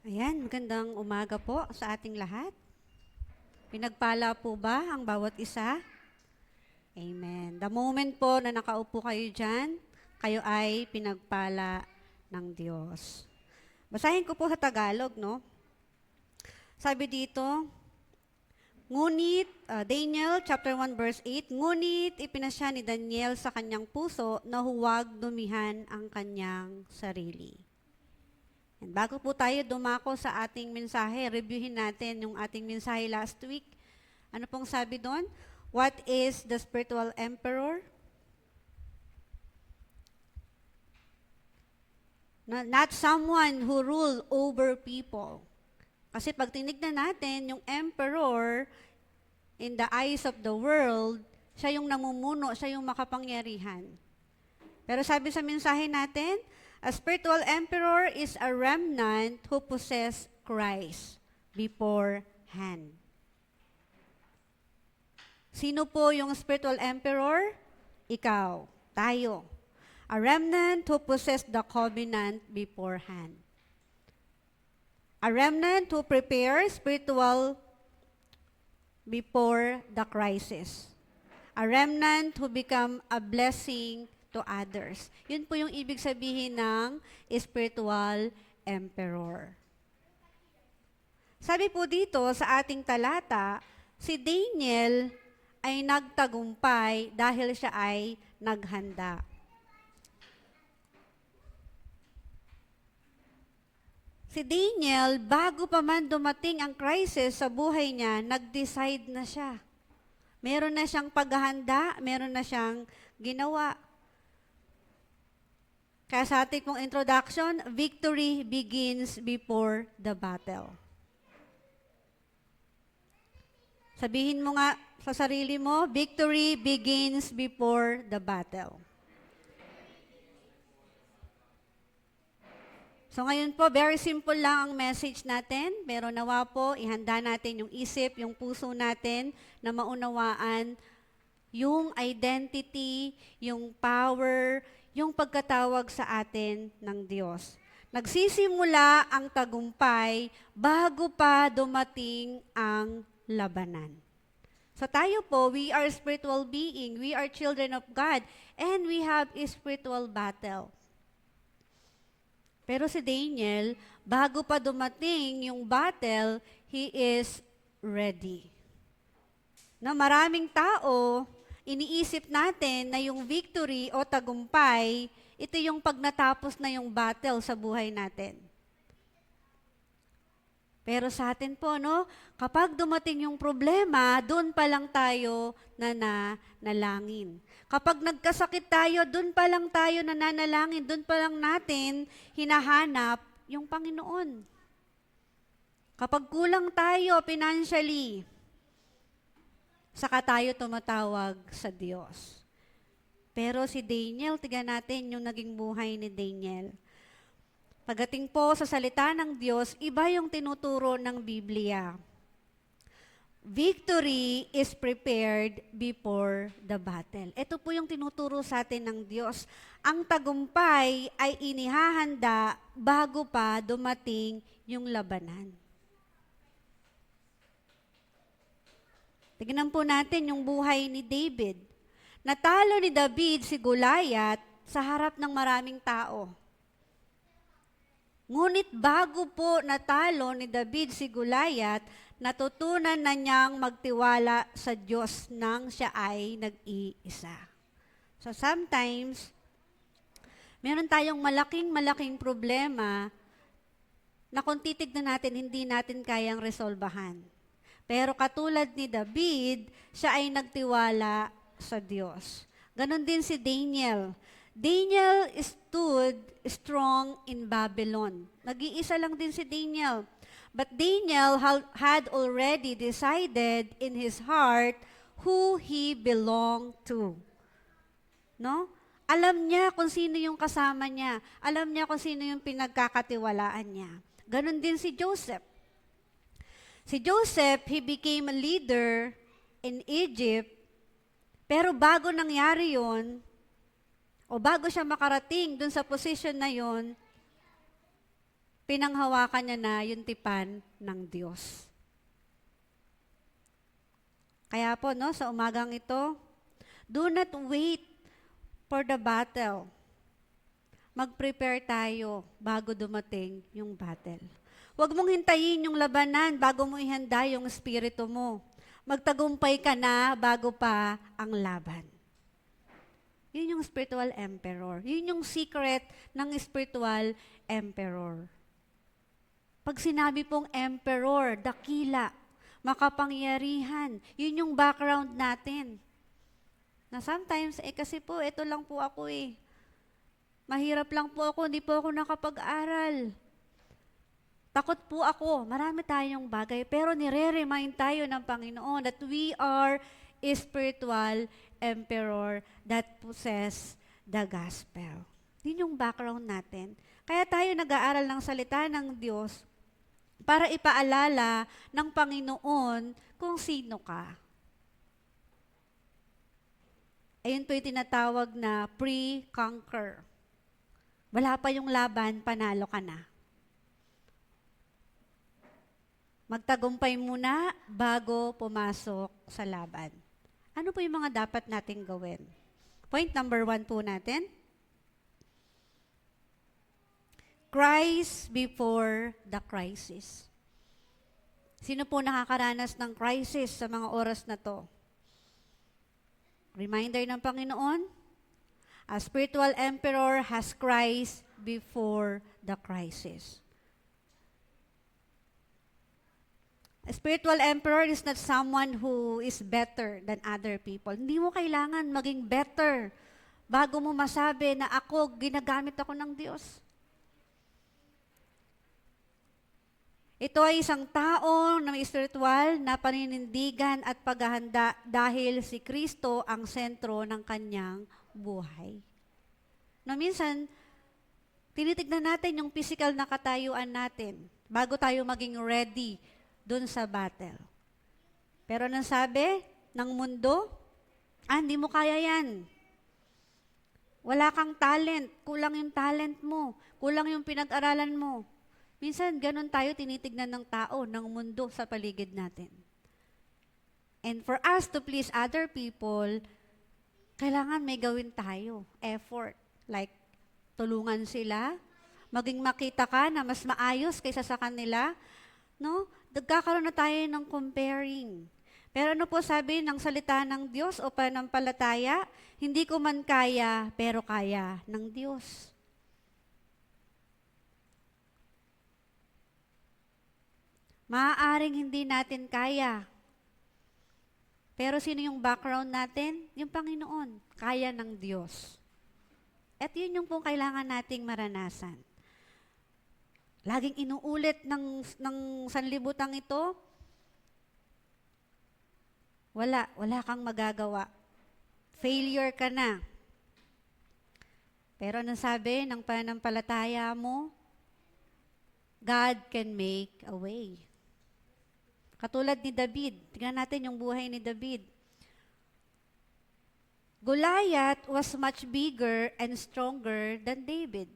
Ayan, magandang umaga po sa ating lahat. Pinagpala po ba ang bawat isa? Amen. The moment po na nakaupo kayo dyan, kayo ay pinagpala ng Diyos. Basahin ko po sa Tagalog, no? Sabi dito, Daniel chapter 1 verse 8, ngunit ipinasya ni Daniel sa kanyang puso na huwag dumihan ang kanyang sarili. And bago po tayo dumako sa ating mensahe, reviewin natin yung ating mensahe last week. Ano pong sabi doon? What is the spiritual emperor? Not someone who rule over people. Kasi pag tinignan natin, yung emperor, in the eyes of the world, siya yung namumuno, siya yung makapangyarihan. Pero sabi sa mensahe natin, a spiritual emperor is a remnant who possess Christ beforehand. Sino po yung spiritual emperor? Ikaw, tayo. A remnant who possess the covenant beforehand. A remnant who prepares spiritual before the crisis. A remnant who become a blessing to others. Yun po yung ibig sabihin ng spiritual emperor. Sabi po dito sa ating talata, si Daniel ay nagtagumpay dahil siya ay naghanda. Si Daniel, bago pa man dumating ang crisis sa buhay niya, nag-decide na siya. Meron na siyang paghahanda, meron na siyang ginawa. Kaya sa ating pong introduction, victory begins before the battle. Sabihin mo nga sa sarili mo, victory begins before the battle. So ngayon po, very simple lang ang message natin, pero nawa po, ihanda natin yung isip, yung puso natin na maunawaan yung identity, yung power, yung pagkatawag sa atin ng Diyos. Nagsisimula ang tagumpay bago pa dumating ang labanan. So tayo po, we are spiritual being, we are children of God, and we have a spiritual battle. Pero si Daniel, bago pa dumating yung battle, he is ready. Na maraming tao, iniisip natin na yung victory o tagumpay, ito yung pag natapos na yung battle sa buhay natin. Pero sa atin po, no, kapag dumating yung problema, doon pa lang tayo nanalangin. Kapag nagkasakit tayo, doon pa lang tayo nananalangin, doon pa lang natin hinahanap yung Panginoon. Kapag kulang tayo financially, saka tayo tumatawag sa Diyos. Pero si Daniel, tignan natin yung naging buhay ni Daniel. Pagdating po sa salita ng Diyos, iba yung tinuturo ng Biblia. Victory is prepared before the battle. Ito po yung tinuturo sa atin ng Diyos. Ang tagumpay ay inihahanda bago pa dumating yung labanan. Tignan po natin yung buhay ni David. Natalo ni David si Goliath sa harap ng maraming tao. Ngunit bago po natalo ni David si Goliath, natutunan na niyang magtiwala sa Diyos nang siya ay nag-iisa. So sometimes, meron tayong malaking problema na kung titignan natin, hindi natin kayang resolbahan. Pero katulad ni David, siya ay nagtiwala sa Diyos. Ganon din si Daniel. Daniel stood strong in Babylon. Nag-iisa lang din si Daniel. But Daniel had already decided in his heart who he belonged to. No? Alam niya kung sino yung kasama niya. Alam niya kung sino yung pinagkakatiwalaan niya. Ganon din si Joseph. Si Joseph, he became a leader in Egypt. Pero bago nangyari yon, o bago siya makarating dun sa position na yon, pinanghawakan niya na yung tipan ng Diyos. Kaya po, no, sa umagang ito, do not wait for the battle. Mag-prepare tayo bago dumating yung battle. Huwag mong hintayin yung labanan bago mo ihanda yung espiritu mo. Magtagumpay ka na bago pa ang laban. Yun yung spiritual emperor. Yun yung secret ng spiritual emperor. Pag sinabi pong emperor, dakila, makapangyarihan, yun yung background natin. Na sometimes, kasi po, ito lang po ako Mahirap lang po ako, hindi po ako nakapag-aral. Takot po ako, marami tayong bagay, pero nire-remind tayo ng Panginoon that we are a spiritual emperor that possess the gospel. Yun yung background natin. Kaya tayo nag-aaral ng salita ng Diyos para ipaalala ng Panginoon kung sino ka. Ayun po yung tinatawag na pre-conquer. Wala pa yung laban, panalo ka na. Magtagumpay muna bago pumasok sa laban. Ano po yung mga dapat nating gawin? Point number 1 po natin. Christ before the crisis. Sino po nakakaranas ng crisis sa mga oras na to? Reminder ng Panginoon, a spiritual emperor has Christ before the crisis. A spiritual emperor is not someone who is better than other people. Hindi mo kailangan maging better bago mo masabi na ginagamit ako ng Diyos. Ito ay isang tao na may spiritual na paninindigan at paghahanda dahil si Kristo ang sentro ng kanyang buhay. No, minsan, tinitignan natin yung physical na katayuan natin bago tayo maging ready dun sa battle. Pero anong sabi ng mundo? Hindi mo kaya yan. Wala kang talent, kulang yung talent mo, kulang yung pinag-aralan mo. Minsan, ganun tayo tinitignan ng tao, ng mundo sa paligid natin. And for us to please other people, kailangan may gawin tayo, effort. Like, tulungan sila, maging makita ka na mas maayos kaysa sa kanila. No? Nagkakaroon na tayo ng comparing. Pero ano po sabi ng salita ng Diyos o pananampalataya? Hindi ko man kaya, pero kaya ng Diyos. Maaaring hindi natin kaya. Pero sino yung background natin? Yung Panginoon. Kaya ng Diyos. At yun yung pong kailangan nating maranasan. Laging inuulit ng sanlibutang ito, wala kang magagawa. Failure ka na. Pero anong sabi ng pananampalataya mo? God can make a way. Katulad ni David. Tingnan natin yung buhay ni David. Goliath was much bigger and stronger than David.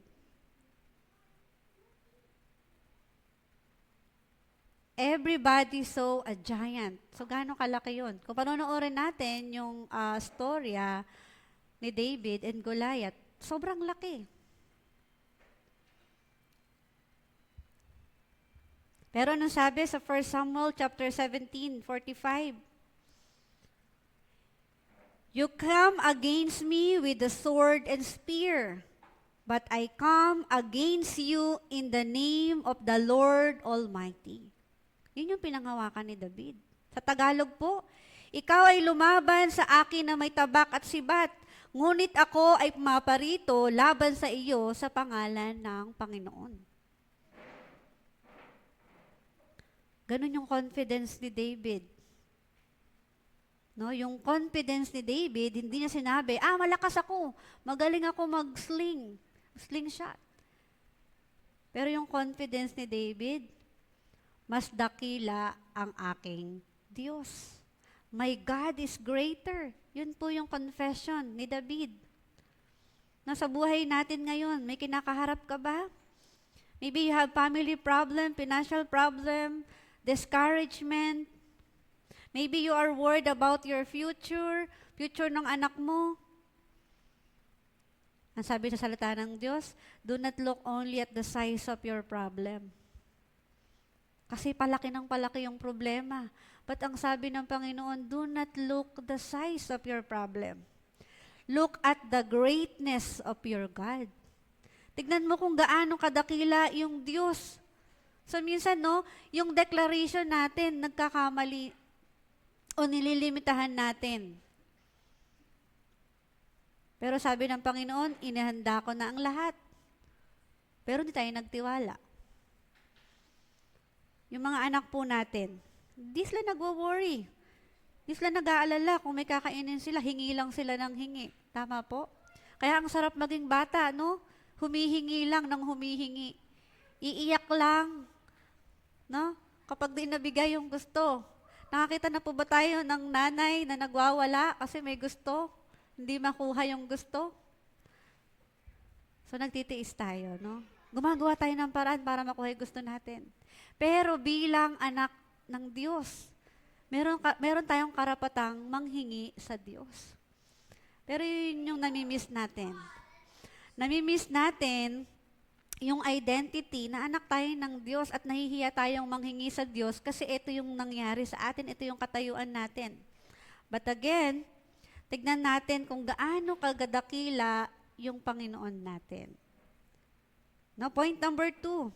Everybody saw a giant. So, gaano kalaki yun? Kung panonoorin natin yung storya ni David and Goliath, sobrang laki. Pero anong sabi sa 1 Samuel chapter 17:45? You come against me with the sword and spear, but I come against you in the name of the Lord Almighty. Yun yung pinanghawakan ni David. Sa Tagalog po, ikaw ay lumaban sa akin na may tabak at sibat, ngunit ako ay pumaparito laban sa iyo sa pangalan ng Panginoon. Ganun yung confidence ni David. No, yung confidence ni David, hindi niya sinabi, malakas ako, magaling ako slingshot. Pero yung confidence ni David, mas dakila ang aking Diyos. My God is greater. Yun po yung confession ni David. Nasa buhay natin ngayon, may kinakaharap ka ba? Maybe you have family problem, financial problem, discouragement. Maybe you are worried about your future ng anak mo. Ang sabi sa salita ng Diyos, do not look only at the size of your problem. Kasi palaki ng palaki yung problema. But ang sabi ng Panginoon, do not look the size of your problem. Look at the greatness of your God. Tignan mo kung gaano kadakila yung Diyos. So minsan, yung declaration natin, nagkakamali o nililimitahan natin. Pero sabi ng Panginoon, inihanda ko na ang lahat. Pero hindi tayo nagtiwala. Yung mga anak po natin, di sila nagwo-worry. Di sila nag-aalala kung may kakainin sila, hingi lang sila ng hingi. Tama po? Kaya ang sarap maging bata, humihingi lang ng humihingi. Iiyak lang, kapag di nabigay yung gusto. Nakakita na po ba tayo ng nanay na nagwawala kasi may gusto, hindi makuha yung gusto? So nagtitiis tayo, Gumagawa tayo ng paraan para makuha yung gusto natin. Pero bilang anak ng Diyos, meron tayong karapatang manghingi sa Diyos. Pero yun yung namimiss natin. Namimiss natin yung identity na anak tayo ng Diyos at nahihiya tayong manghingi sa Diyos kasi ito yung nangyari sa atin, ito yung katayuan natin. But again, tignan natin kung gaano kagadakila yung Panginoon natin. Point number 2.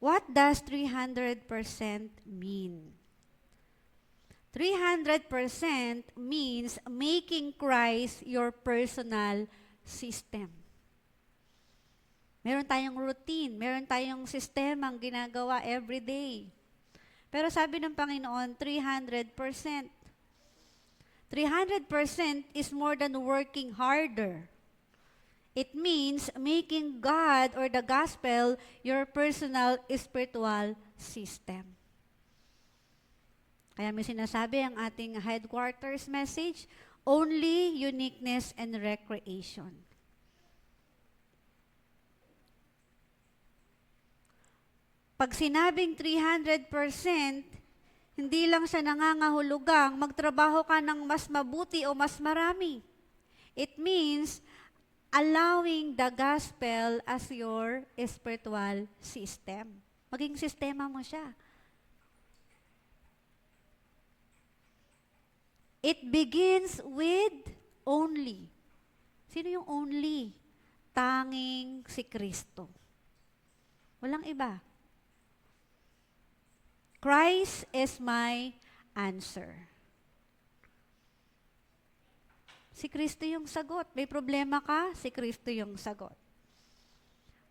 What does 300% mean? 300% means making Christ your personal system. Meron tayong routine, meron tayong sistemang ginagawa every day. Pero sabi ng Panginoon, 300%. 300% is more than working harder. It means making God or the gospel your personal spiritual system. Kaya may sinasabi ang ating headquarters message, only uniqueness and recreation. Pag sinabing 300%, hindi lang siya nangangahulugang magtrabaho ka ng mas mabuti o mas marami. It means allowing the gospel as your spiritual system. Maging sistema mo siya. It begins with only. Sino yung only? Tanging si Kristo. Walang iba. Christ is my answer. Si Kristo yung sagot. May problema ka, si Kristo yung sagot.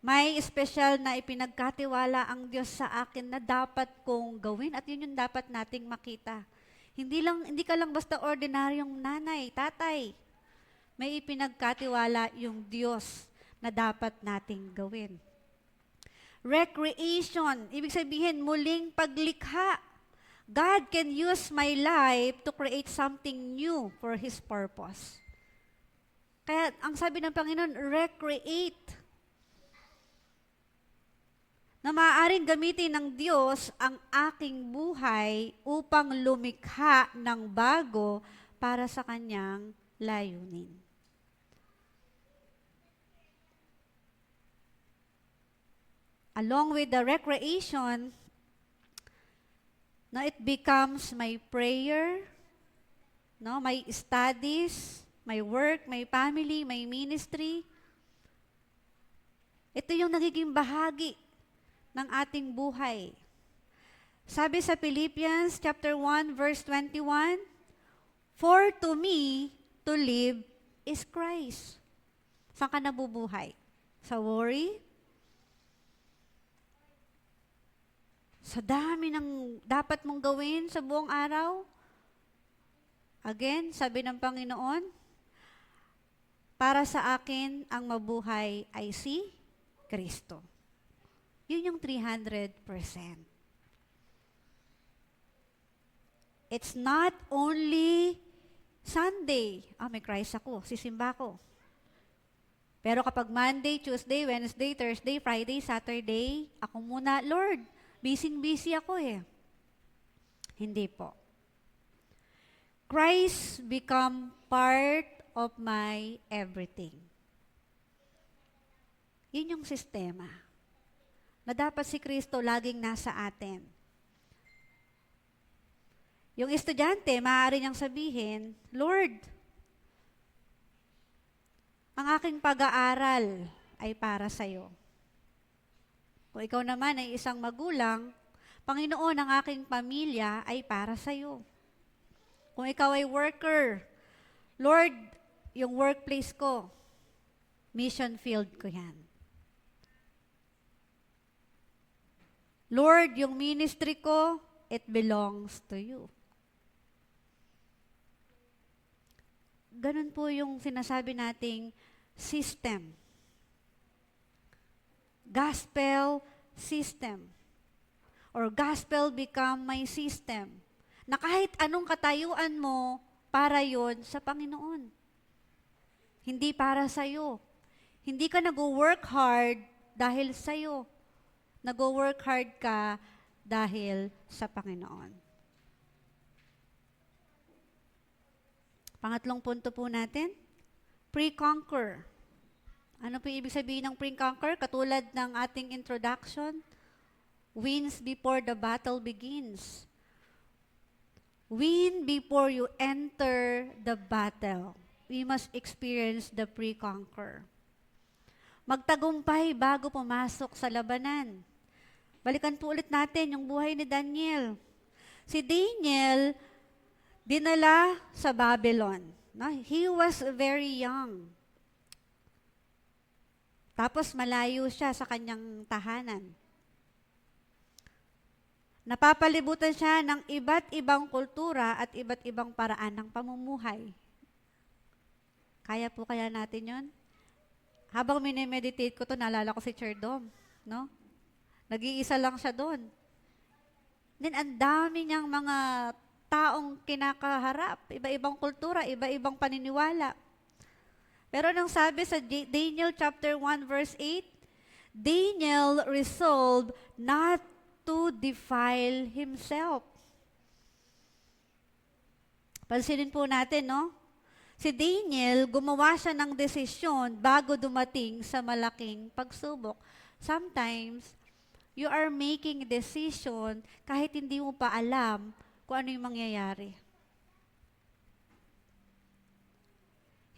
May espesyal na ipinagkatiwala ang Diyos sa akin na dapat kong gawin at yun yung dapat nating makita. Hindi ka lang basta ordinaryong nanay, tatay. May ipinagkatiwala yung Diyos na dapat nating gawin. Recreation, ibig sabihin muling paglikha. God can use my life to create something new for His purpose. Kaya ang sabi ng Panginoon, recreate. Na maaaring gamitin ng Diyos ang aking buhay upang lumikha ng bago para sa Kanyang layunin. Along with the recreation, it becomes my prayer, my studies, my work, my family, my ministry. Ito yung nagiging bahagi ng ating buhay. Sabi sa Philippians chapter 1 verse 21, "For to me to live is Christ." Saan ka nabubuhay? Sa worry? Sa dami ng dapat mong gawin sa buong araw? Again, sabi ng Panginoon, para sa akin ang mabuhay ay si Kristo. Yun yung 300%. It's not only Sunday. May Christ ako, sisimba ko. Pero kapag Monday, Tuesday, Wednesday, Thursday, Friday, Saturday, ako muna, Lord, busy ako eh. Hindi po. Christ become part of my everything. Yun yung sistema. Na dapat si Kristo laging nasa atin. Yung estudyante, maaari niyang sabihin, Lord, ang aking pag-aaral ay para sa'yo. Kung ikaw naman ay isang magulang, Panginoon, ang aking pamilya ay para sa'yo. Kung ikaw ay worker, Lord, yung workplace ko, mission field ko yan. Lord, yung ministry ko, it belongs to you. Ganun po yung sinasabi nating system. Gospel system. Or gospel become my system. Na kahit anong katayuan mo, para yon sa Panginoon. Hindi para sa'yo. Hindi ka nag-work hard dahil sa'yo. Nag-work hard ka dahil sa Panginoon. Pangatlong punto po natin, pre-conquer. Ano po ibig sabihin ng pre-conquer? Katulad ng ating introduction, wins before the battle begins. Win before you enter the battle. We must experience the pre-conquer. Magtagumpay bago pumasok sa labanan. Balikan po ulit natin yung buhay ni Daniel. Si Daniel, dinala sa Babylon. No? He was very young. Tapos malayo siya sa kanyang tahanan. Napapalibutan siya ng iba't ibang kultura at iba't ibang paraan ng pamumuhay. Kaya po kaya natin yon? Habang minemeditate ko to, naalala ko si Cherdom. No? Nag-iisa lang siya doon. Then, ang dami niyang mga taong kinakaharap, iba-ibang kultura, iba-ibang paniniwala. Pero nang sabi sa Daniel chapter 1 verse 8, Daniel resolved not to defile himself. Pansinin po natin, no? Si Daniel, gumawa siya ng desisyon bago dumating sa malaking pagsubok. Sometimes, you are making a decision kahit hindi mo pa alam kung ano yung mangyayari.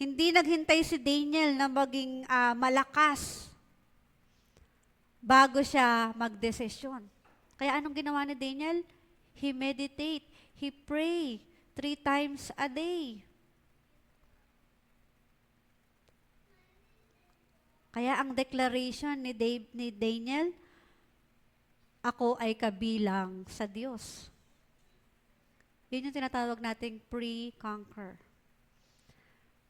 Hindi naghintay si Daniel na maging malakas bago siya magdesisyon. Kaya anong ginawa ni Daniel? He meditate, he pray 3 times a day. Kaya ang declaration ni Daniel, ako ay kabilang sa Diyos. Yun yung tinatawag nating pre-conquer.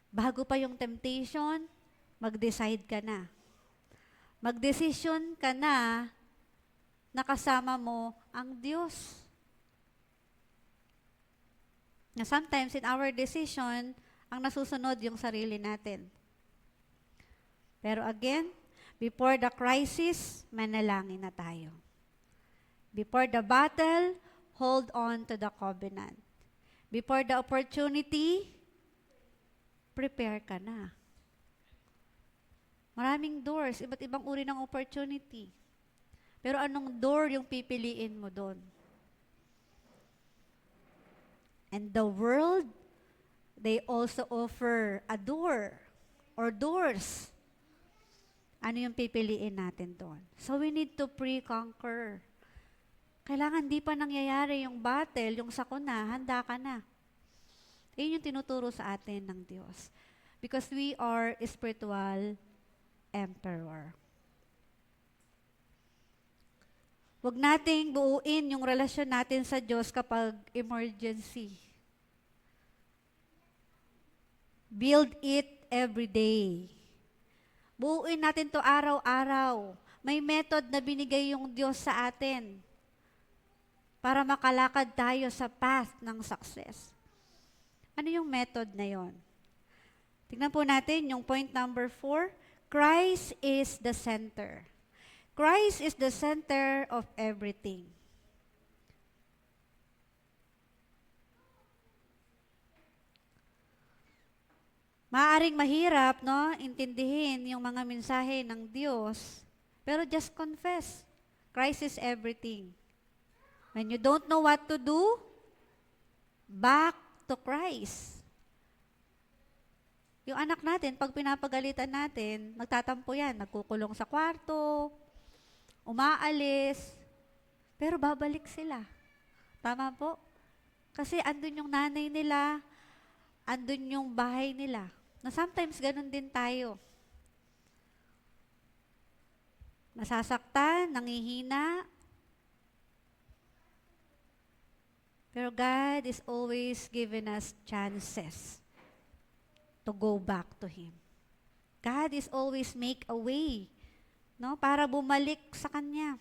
Bago pa yung temptation, mag-decide ka na. Mag-decision ka na kasama mo ang Diyos. Na sometimes in our decision, ang nasusunod yung sarili natin. Pero again, before the crisis, manalangin na tayo. Before the battle, hold on to the covenant. Before the opportunity, prepare ka na. Maraming doors, iba't ibang uri ng opportunity. Pero anong door yung pipiliin mo doon? And the world, they also offer a door or doors. Ano yung pipiliin natin doon? So we need to pre-conquer. Kailangan di pa nangyayari yung battle, yung sakuna, handa ka na. Yun yung tinuturo sa atin ng Diyos. Because we are a spiritual emperor. Huwag nating buuin yung relasyon natin sa Diyos kapag emergency. Build it every day. Buuin natin to araw-araw. May method na binigay yung Diyos sa atin para makalakad tayo sa path ng success. Ano yung method na yon? Tingnan po natin yung point number 4. Christ is the center. Christ is the center of everything. Maaring mahirap, no, intindihin yung mga mensahe ng Diyos, pero just confess. Christ is everything. When you don't know what to do, back to Christ. Yung anak natin, pag pinapagalitan natin, nagtatampo yan, nagkukulong sa kwarto, umaalis, pero babalik sila. Tama po? Kasi andun yung nanay nila, andun yung bahay nila. Na sometimes ganun din tayo. Nasasaktan, nangihina. Pero God is always giving us chances to go back to Him. God is always make a way, no, para bumalik sa Kanya.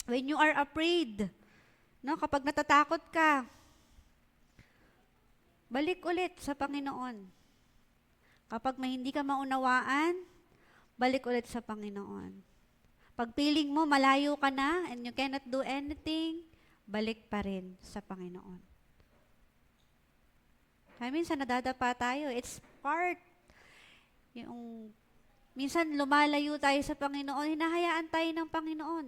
When you are afraid, no, kapag natatakot ka, balik ulit sa Panginoon. Kapag may hindi ka maunawaan, balik ulit sa Panginoon. Pag feeling mo malayo ka na and you cannot do anything, balik pa rin sa Panginoon. Kaya minsan nadadapa tayo. It's part. Minsan lumalayo tayo sa Panginoon, hinahayaan tayo ng Panginoon.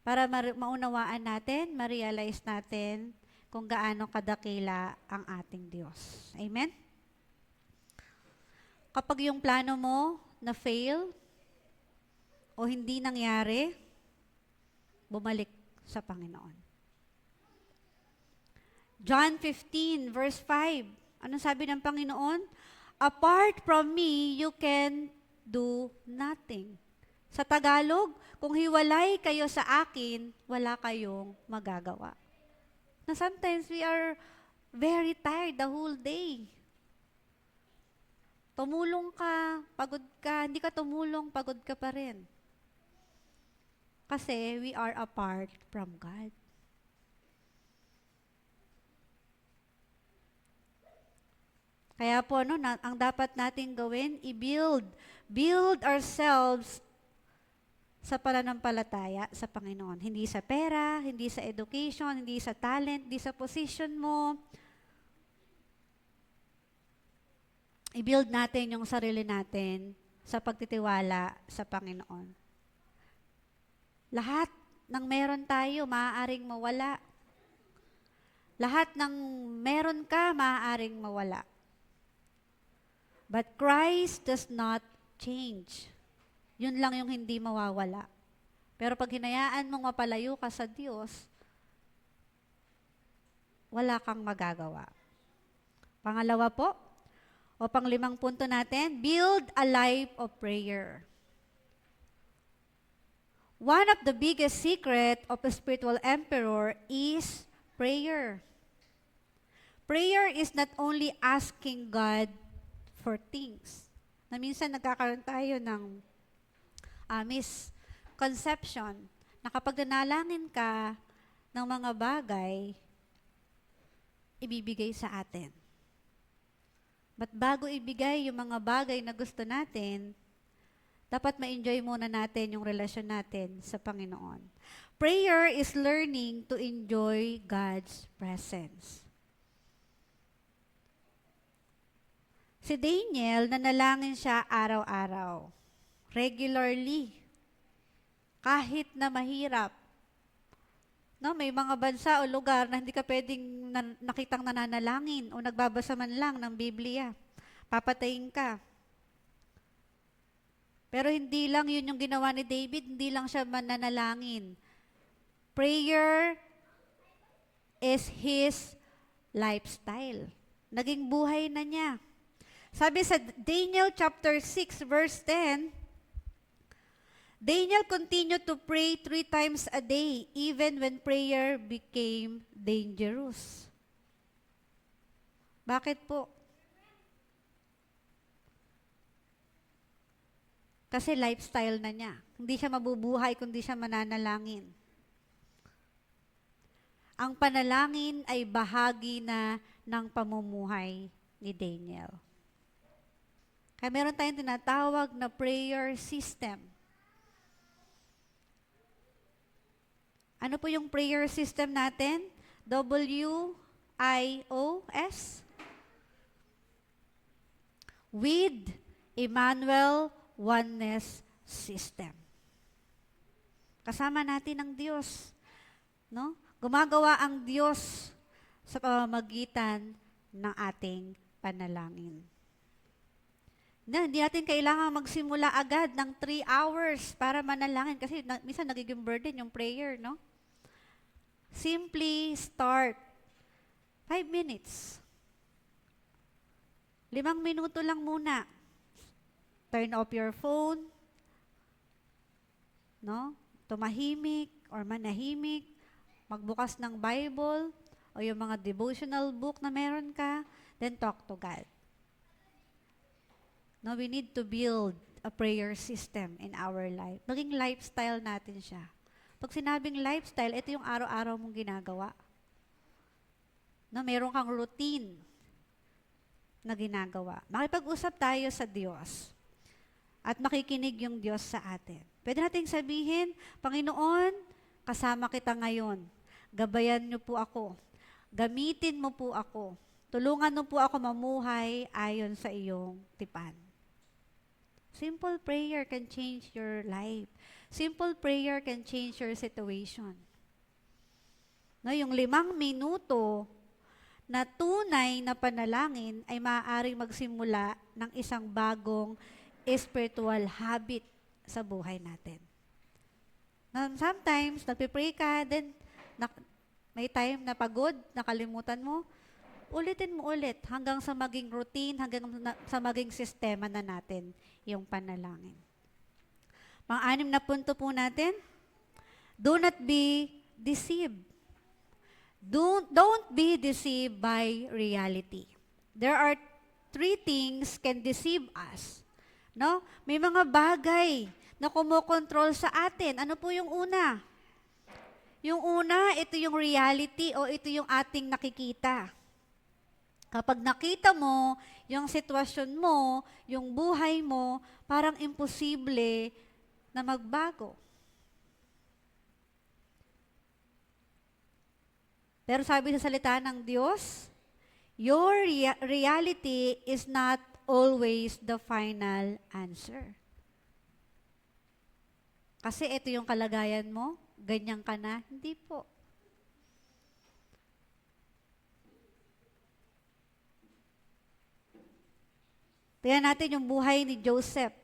Para maunawaan natin, ma-realize natin kung gaano kadakila ang ating Diyos. Amen? Kapag yung plano mo na-fail o hindi nangyari, bumalik sa Panginoon. John 15, verse 5. Anong sabi ng Panginoon? Apart from me, you can do nothing. Sa Tagalog, kung hiwalay kayo sa akin, wala kayong magagawa. Na sometimes we are very tired the whole day. Tumulong ka, pagod ka, hindi ka tumulong, pagod ka pa rin. Kasi we are apart from God. Kaya po, no, ang dapat nating gawin, build ourselves sa pananampalataya sa Panginoon. Hindi sa pera, hindi sa education, hindi sa talent, hindi sa position mo. I-build natin yung sarili natin sa pagtitiwala sa Panginoon. Lahat ng meron tayo, maaaring mawala. Lahat ng meron ka, maaaring mawala. But Christ does not change. Yun lang yung hindi mawawala. Pero pag hinayaan mong mapalayo ka sa Diyos, wala kang magagawa. Pangalawa po, o panglimang punto natin, build a life of prayer. One of the biggest secret of a spiritual emperor is prayer. Prayer is not only asking God for things. Na minsan nagkakaroon tayo ng misconception na kapag nanalangin ka ng mga bagay, ibibigay sa atin. But bago ibigay yung mga bagay na gusto natin, dapat ma-enjoy muna natin yung relasyon natin sa Panginoon. Prayer is learning to enjoy God's presence. Si Daniel, nanalangin siya araw-araw. Regularly. Kahit na mahirap. No, may mga bansa o lugar na hindi ka pwedeng nakitang nananalangin o nagbabasa man lang ng Biblia. Papatayin ka. Pero hindi lang yun yung ginawa ni David, hindi lang siya mananalangin. Prayer is his lifestyle. Naging buhay na niya. Sabi sa Daniel chapter 6 verse 10, Daniel continued to pray 3 times a day, even when prayer became dangerous. Bakit po? Kasi lifestyle na niya. Hindi siya mabubuhay kung di siya mananalangin. Ang panalangin ay bahagi na ng pamumuhay ni Daniel. Kaya meron tayong tinatawag na prayer system. Ano po yung prayer system natin? WIOS? With Emmanuel Oneness System. Kasama natin ang Diyos. No? Gumagawa ang Diyos sa pamamagitan ng ating panalangin. Hindi natin kailangan magsimula agad ng 3 hours para manalangin kasi minsan nagiging burden yung prayer, no? Simply start. 5 minutes. 5 minuto lang muna. Turn off your phone. No? Tumahimik or manahimik. Magbukas ng Bible o yung mga devotional book na meron ka. Then talk to God. No, we need to build a prayer system in our life. Maging lifestyle natin siya. Pag sinabing lifestyle, ito yung araw-araw mong ginagawa. No, meron kang routine na ginagawa. Makipag-usap tayo sa Diyos at makikinig yung Diyos sa atin. Pwede nating sabihin, Panginoon, kasama kita ngayon. Gabayan niyo po ako. Gamitin mo po ako. Tulungan mo po ako mamuhay ayon sa iyong tipan. Simple prayer can change your life. Simple prayer can change your situation. No, yung 5 minuto na tunay na panalangin ay maaaring magsimula ng isang bagong spiritual habit sa buhay natin. Now, sometimes, nagpipray ka, then may time na pagod, nakalimutan mo, ulitin mo ulit hanggang sa maging routine, hanggang sa maging sistema na natin yung panalangin. Pang-6 na punto po natin, do not be deceived. Don't be deceived by reality. There are 3 things can deceive us. No? May mga bagay na kumokontrol sa atin. Ano po yung una? Yung una, ito yung reality o ito yung ating nakikita. Kapag nakita mo yung sitwasyon mo, yung buhay mo, parang imposible na magbago. Pero sabi sa salita ng Diyos, your reality is not always the final answer. Kasi ito yung kalagayan mo, ganyan ka na, hindi po. Tingnan natin yung buhay ni Joseph.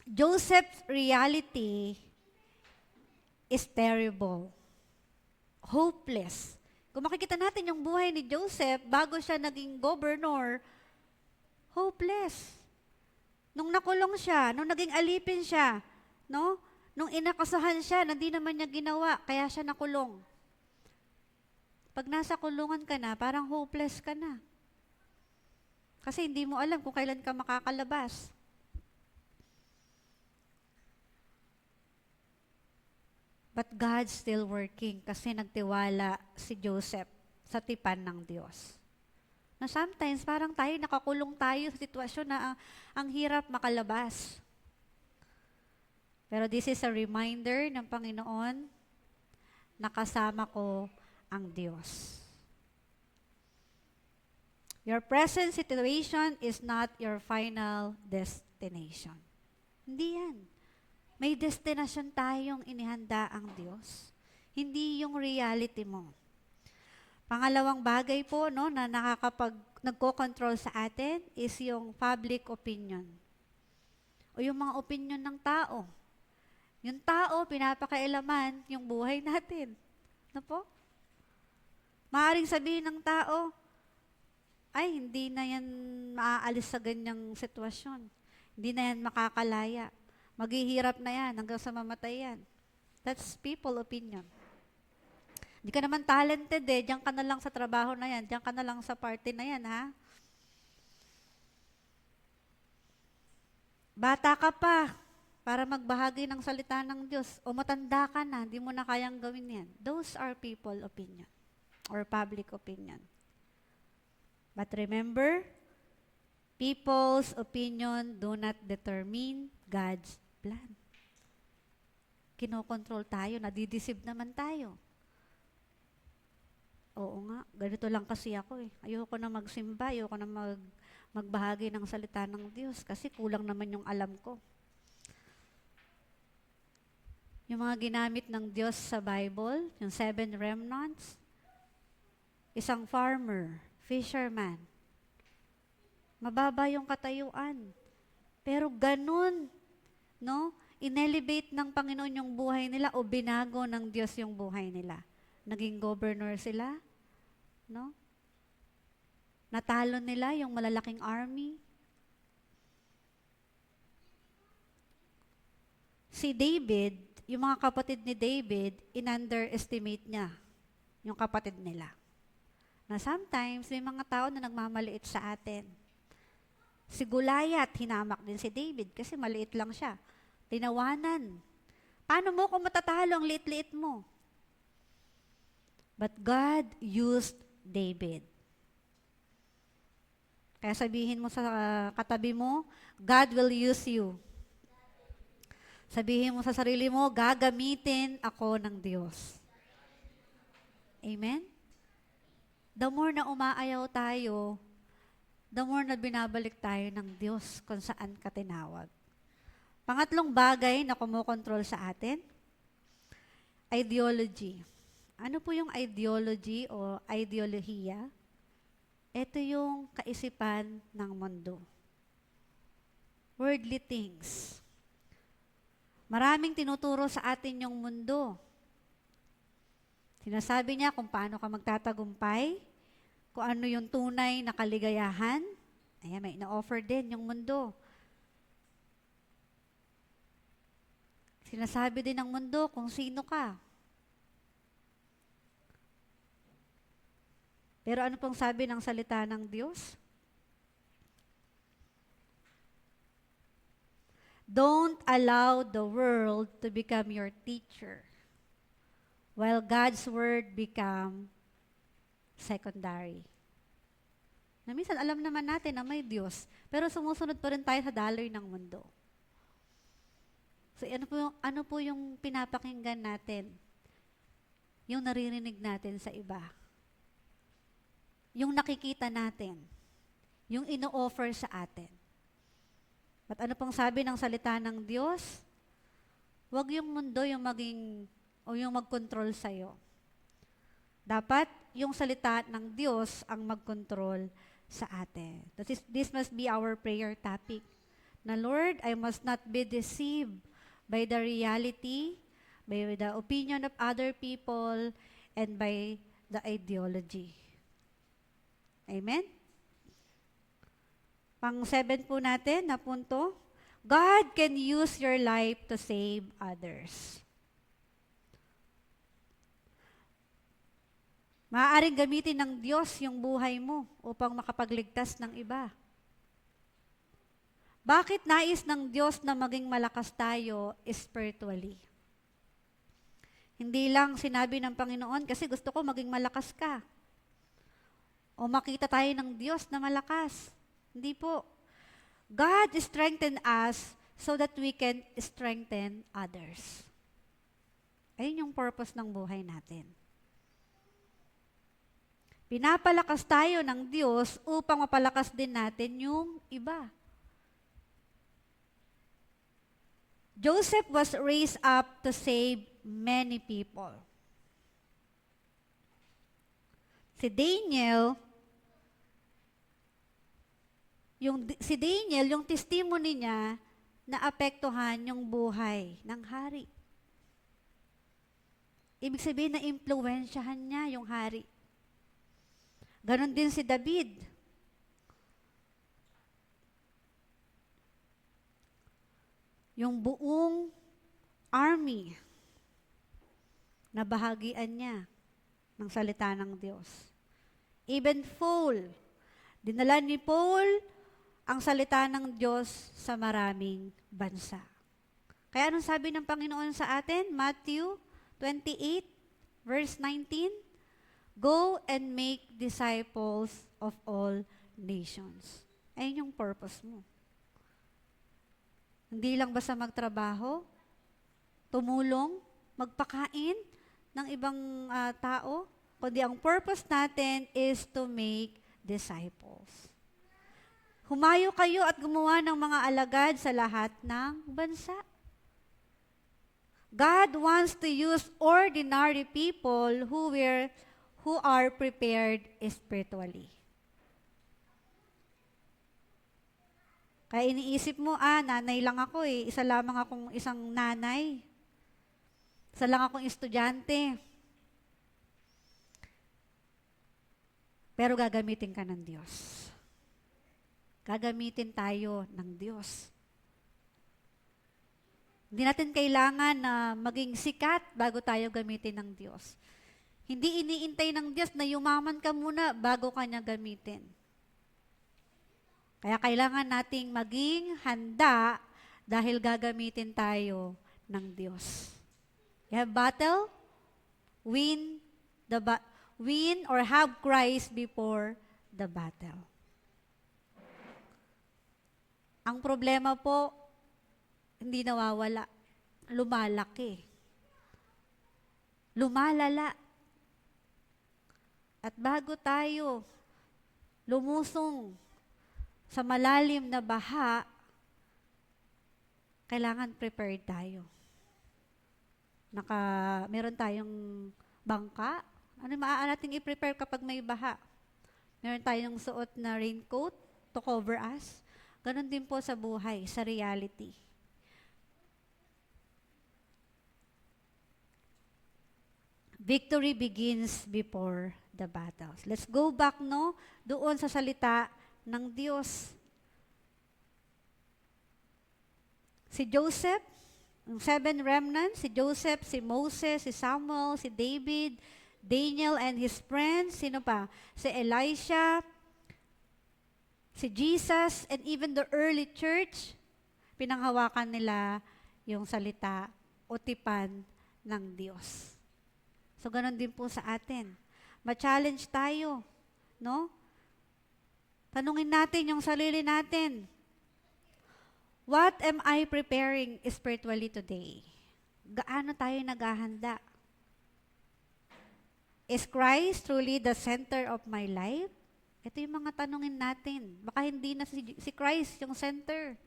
Joseph's reality is terrible. Hopeless. Kung makikita natin yung buhay ni Joseph, bago siya naging governor, hopeless. Nung nakulong siya, nung naging alipin siya, no? Nung inakasahan siya, hindi naman niya ginawa, kaya siya nakulong. Pag nasa kulungan ka na, parang hopeless ka na. Kasi hindi mo alam kung kailan ka makakalabas. But God's still working kasi nagtiwala si Joseph sa tipan ng Diyos. Na sometimes parang tayo nakakulong tayo sa sitwasyon na ang hirap makalabas. Pero this is a reminder ng Panginoon na kasama ko ang Diyos. Your present situation is not your final destination. Hindi yan. May destination tayong inihanda ang Diyos. Hindi yung reality mo. Pangalawang bagay po no, na nagko-control sa atin is yung public opinion. O yung mga opinion ng tao. Yung tao, pinapakailaman yung buhay natin. Ano po? Maaaring sabihin ng tao, ay, hindi na yan maaalis sa ganyang sitwasyon. Hindi na yan makakalaya. Maghihirap na yan hanggang sa mamatay yan. That's people opinion. Hindi ka naman talented eh. Diyan ka na lang sa trabaho na yan. Diyan ka na lang sa party na yan, ha? Bata ka pa para magbahagi ng salita ng Diyos. O matanda ka na, hindi mo na kayang gawin yan. Those are people opinion or public opinion. But remember, People's opinion do not determine God's plan. Kinokontrol tayo, nadideceive naman tayo. Oo nga, ganito lang kasi ako eh. Ayoko na magsimba, ayoko na magbahagi ng salita ng Diyos kasi kulang naman yung alam ko. Yung mga ginamit ng Diyos sa Bible, yung 7 remnants, isang farmer, fisherman, mababa yung katayuan. Pero ganun, no? Inelevate ng Panginoon yung buhay nila o binago ng Diyos yung buhay nila. Naging governor sila, no? Natalo nila yung malalaking army. Si David, yung mga kapatid ni David, in-underestimate niya yung kapatid nila. Na sometimes, may mga tao na nagmamaliit sa atin. Si Goliath, hinamak din si David kasi maliit lang siya. Tinawanan. Paano mo kung matatalo ang liit-liit mo? But God used David. Kaya sabihin mo sa katabi mo, God will use you. Sabihin mo sa sarili mo, gagamitin ako ng Diyos. Amen? The more na umaayaw tayo, the more na binabalik tayo ng Diyos kung saan ka tinawag. Pangatlong bagay na kumokontrol sa atin, ideology. Ano po yung ideology o ideolohiya? Ito yung kaisipan ng mundo. Worldly things. Maraming tinuturo sa atin yung mundo. Sinasabi niya kung paano ka magtatagumpay, kung ano yung tunay na kaligayahan. Ayan, may ina-offer din yung mundo. Sinasabi din ng mundo kung sino ka. Pero ano pong sabi ng salita ng Diyos? Don't allow the world to become your teacher, while God's word become secondary. Na minsan alam naman natin na may Diyos, pero sumusunod pa rin tayo sa daloy ng mundo. So ano po yung pinapakinggan natin? Yung naririnig natin sa iba. Yung nakikita natin. Yung ino-offer sa atin. At ano pong sabi ng salita ng Diyos? Huwag yung mundo yung yung mag-control sa'yo. Dapat yung salita ng Diyos ang mag-control sa atin. This must be our prayer topic. Na Lord, I must not be deceived by the reality, by the opinion of other people, and by the ideology. Amen? Pang-7 po natin na punto, God can use your life to save others. Maaaring gamitin ng Diyos yung buhay mo upang makapagligtas ng iba. Bakit nais ng Diyos na maging malakas tayo spiritually? Hindi lang sinabi ng Panginoon, kasi gusto ko maging malakas ka. O makita tayo ng Diyos na malakas. Hindi po. God strengthen us so that we can strengthen others. Ayun yung purpose ng buhay natin. Pinapalakas tayo ng Diyos upang mapalakas din natin yung iba. Joseph was raised up to save many people. Si Daniel, yung testimony niya, naapektuhan yung buhay ng hari. Ibig sabihin na impluwensyahan niya yung hari. Ganon din si David. Yung buong army, nabahagian niya ng salita ng Diyos. Even Paul, dinala ni Paul ang salita ng Diyos sa maraming bansa. Kaya anong sabi ng Panginoon sa atin? Matthew 28, verse 19, Go and make disciples of all nations. Ayun yung purpose mo. Hindi lang basta magtrabaho, tumulong, magpakain ng ibang tao, kundi ang purpose natin is to make disciples. Humayo kayo at gumawa ng mga alagad sa lahat ng bansa. God wants to use ordinary people who are prepared spiritually. Kaya iniisip mo, nanay lang ako eh. Isa lamang akong isang nanay. Isa lang akong estudyante. Pero gagamitin ka ng Diyos. Gagamitin tayo ng Diyos. Hindi natin kailangan na maging sikat bago tayo gamitin ng Diyos. Hindi iniintay ng Diyos na yumaman ka muna bago ka niya gamitin. Kaya kailangan nating maging handa dahil gagamitin tayo ng Diyos. You have battle? Win or have Christ before the battle. Ang problema po, hindi nawawala. Lumalaki. Lumalala. At bago tayo lumusong sa malalim na baha, kailangan prepared tayo. Meron tayong bangka. Ano maaari nating i-prepare kapag may baha? Meron tayong suot na raincoat to cover us. Ganon din po sa buhay, sa reality. Victory begins before the battles. Let's go back, doon sa salita ng Diyos. Si Joseph, yung 7 remnants, si Joseph, si Moses, si Samuel, si David, Daniel and his friends, sino pa? Si Elisha, si Jesus, and even the early church, pinanghawakan nila yung salita o tipan ng Diyos. So, ganun din po sa atin. Ma-challenge tayo, Tanungin natin yung sarili natin. What am I preparing spiritually today? Gaano tayo naghahanda? Is Christ truly the center of my life? Ito yung mga tanungin natin. Baka hindi na si Christ yung center.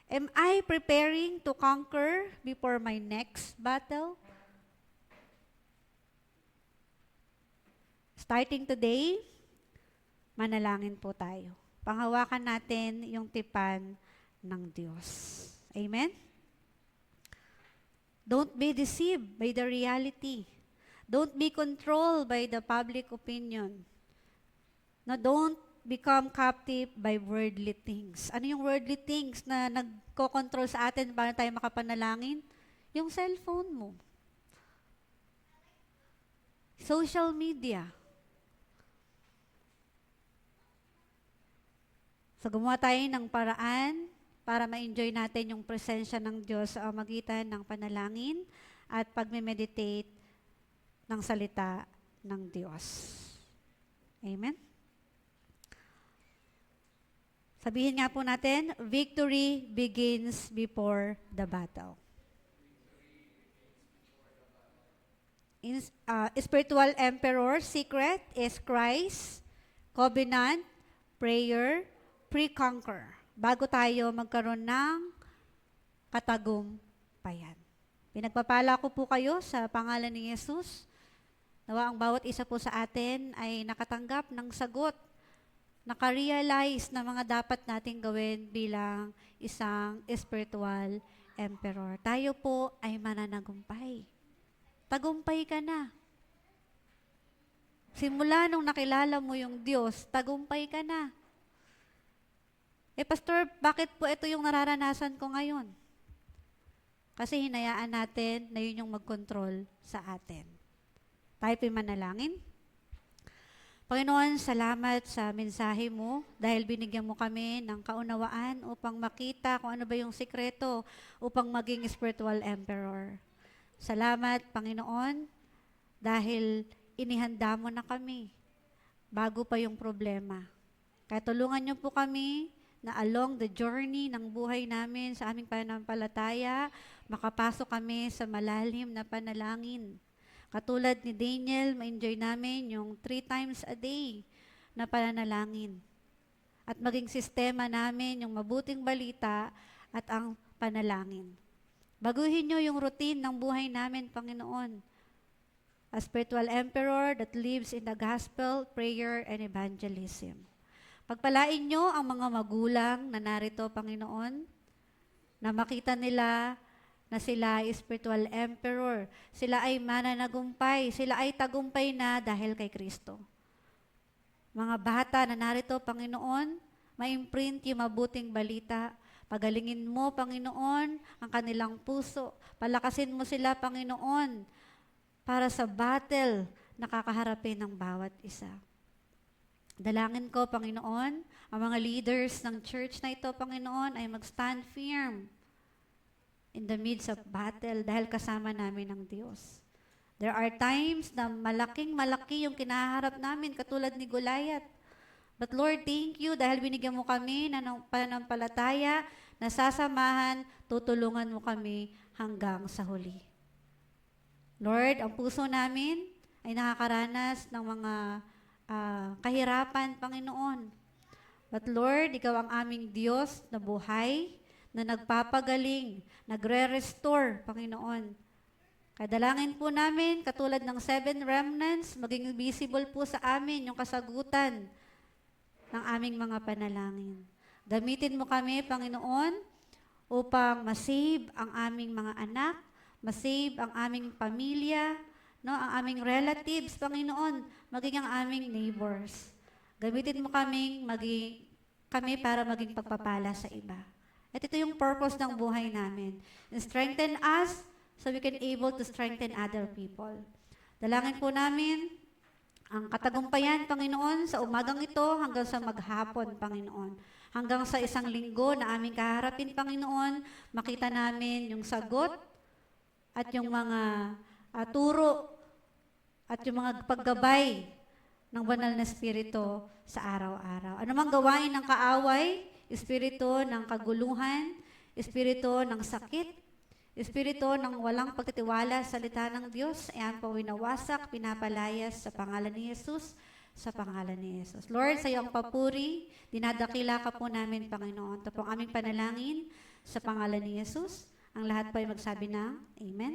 Am I preparing to conquer before my next battle? Starting today, manalangin po tayo. Panghawakan natin yung tipan ng Diyos. Amen? Don't be deceived by the reality. Don't be controlled by the public opinion. Don't become captive by worldly things. Ano yung worldly things na nagko-control sa atin para tayo makapanalangin? Yung cellphone mo. Social media. So, gumawa tayo ng paraan para ma-enjoy natin yung presensya ng Diyos sa magitan ng panalangin at pagme-meditate ng salita ng Diyos. Amen? Sabihin nga po natin, victory begins before the battle. Spiritual emperor secret is Christ, covenant, prayer, pre-conquer. Bago tayo magkaroon ng katagumpayan. Pinagpapala ko po kayo sa pangalan ni Jesus. Nawa ang bawat isa po sa atin ay nakatanggap ng sagot, nakarealize na mga dapat nating gawin bilang isang spiritual emperor. Tayo po ay mananagumpay. Tagumpay ka na. Simula nung nakilala mo yung Diyos, tagumpay ka na. Pastor, bakit po ito yung nararanasan ko ngayon? Kasi hinayaan natin na yun yung mag-control sa atin. Tayo po'y manalangin. Panginoon, salamat sa mensahe mo dahil binigyan mo kami ng kaunawaan upang makita kung ano ba yung sikreto upang maging spiritual emperor. Salamat, Panginoon, dahil inihanda mo na kami bago pa yung problema. Kaya tulungan niyo po kami na along the journey ng buhay namin sa aming pananampalataya, makapasok kami sa malalim na panalangin. Katulad ni Daniel, ma-enjoy namin yung 3 times a day na pananalangin. At maging sistema namin yung mabuting balita at ang panalangin. Baguhin niyo yung routine ng buhay namin, Panginoon. A spiritual emperor that lives in the gospel, prayer, and evangelism. Pagpalain niyo ang mga magulang na narito, Panginoon, na makita nila na sila ay spiritual emperor, sila ay mananagumpay, sila ay tagumpay na dahil kay Kristo. Mga bata na narito, Panginoon, ma-imprint yung mabuting balita. Pagalingin mo, Panginoon, ang kanilang puso. Palakasin mo sila, Panginoon, para sa battle na kakaharapin ng bawat isa. Dalangin ko, Panginoon, ang mga leaders ng church na ito, Panginoon, ay mag-stand firm in the midst of battle dahil kasama namin ng Diyos. There are times na malaking-malaki yung kinaharap namin, katulad ni Goliath. But Lord, thank you dahil binigyan mo kami ng pananampalataya, nasasamahan, tutulungan mo kami hanggang sa huli. Lord, ang puso namin ay nakakaranas ng mga kahirapan, Panginoon. But Lord, Ikaw ang aming Diyos na buhay, na nagpapagaling, nagre-restore, Panginoon. Kadalangin po namin, katulad ng 7 remnants, maging visible po sa amin yung kasagutan ng aming mga panalangin. Gamitin mo kami, Panginoon, upang masave ang aming mga anak, masave ang aming pamilya, no, ang aming relatives, Panginoon, maging ang aming neighbors. Gamitin mo kami para maging pagpapala sa iba. At ito yung purpose ng buhay namin. Strengthen us so we can able to strengthen other people. Dalangin po namin ang katagumpayan, Panginoon, sa umagang ito hanggang sa maghapon, Panginoon. Hanggang sa isang linggo na aming kaharapin, Panginoon, makita namin yung sagot at yung mga turo at yung mga paggabay ng banal na Espiritu sa araw-araw. Ano mang gawain ng kaaway, espiritu ng kaguluhan, espiritu ng sakit, espiritu ng walang pagtitiwala sa salita ng Diyos, ayan po winawasak, pinapalayas sa pangalan ni Jesus, sa pangalan ni Jesus. Lord, sa iyong papuri, dinadakila ka po namin, Panginoon. Ito po ang aming panalangin sa pangalan ni Jesus. Ang lahat po ay magsabi ng Amen.